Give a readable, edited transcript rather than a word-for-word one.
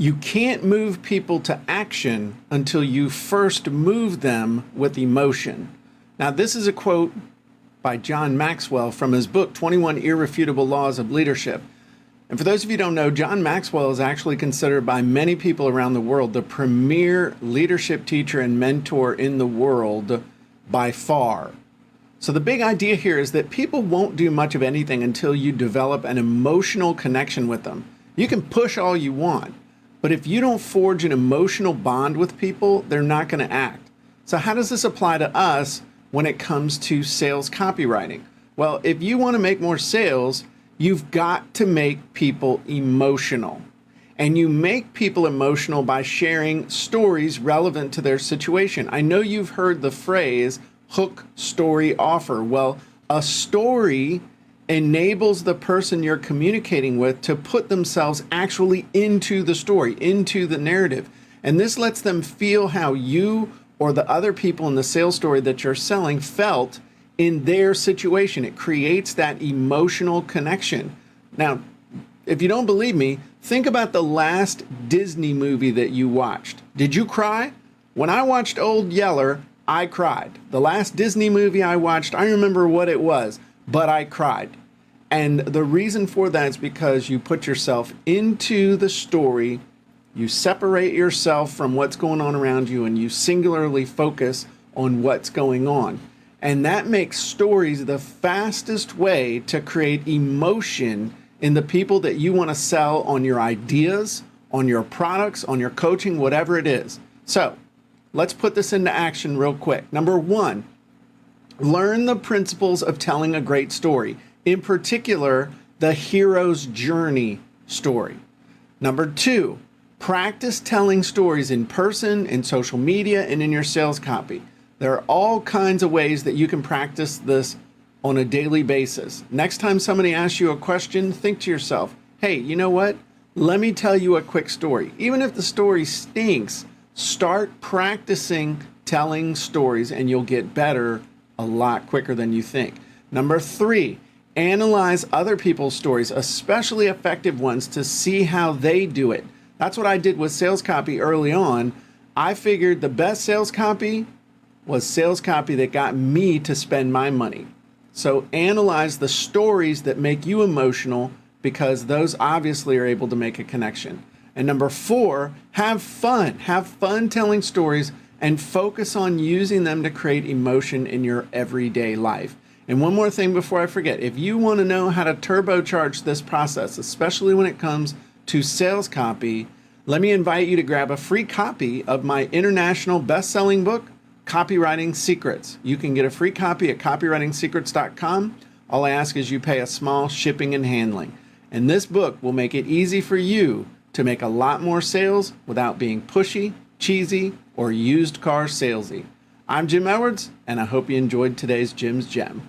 You can't move people to action until you first move them with emotion. Now, this is a quote by John Maxwell from his book, 21 Irrefutable Laws of Leadership. And for those of you who don't know, John Maxwell is actually considered by many people around the world the premier leadership teacher and mentor in the world by far. So the big idea here is that people won't do much of anything until you develop an emotional connection with them. You can push all you want, but if you don't forge an emotional bond with people, they're not going to act. So how does this apply to us when it comes to sales copywriting? Well, if you want to make more sales, you've got to make people emotional. And you make people emotional by sharing stories relevant to their situation. I know you've heard the phrase hook, story, offer. Well, a story enables the person you're communicating with to put themselves actually into the story, into the narrative. And this lets them feel how you or the other people in the sales story that you're selling felt in their situation. It creates that emotional connection. Now, if you don't believe me, think about the last Disney movie that you watched. Did you cry? When I watched Old Yeller, I cried. The last Disney movie I watched, I remember what it was, but I cried. And the reason for that is because you put yourself into the story, you separate yourself from what's going on around you, and you singularly focus on what's going on. And that makes stories the fastest way to create emotion in the people that you want to sell on your ideas, on your products, on your coaching, whatever it is. So let's put this into action real quick. Number one, learn the principles of telling a great story, in particular, the hero's journey story. Number two, practice telling stories in person, in social media, and in your sales copy. There are all kinds of ways that you can practice this on a daily basis. Next time somebody asks you a question, think to yourself, hey, you know what? Let me tell you a quick story. Even if the story stinks, start practicing telling stories and you'll get better a lot quicker than you think. Number three, analyze other people's stories, especially effective ones, to see how they do it. That's what I did with sales copy early on. I figured the best sales copy was sales copy that got me to spend my money. So analyze the stories that make you emotional, because those obviously are able to make a connection. And number four, have fun. Have fun telling stories and focus on using them to create emotion in your everyday life. And one more thing before I forget, if you want to know how to turbocharge this process, especially when it comes to sales copy, let me invite you to grab a free copy of my international best-selling book, Copywriting Secrets. You can get a free copy at copywritingsecrets.com. All I ask is you pay a small shipping and handling. And this book will make it easy for you to make a lot more sales without being pushy, cheesy, or used car salesy. I'm Jim Edwards, and I hope you enjoyed today's Jim's Gem.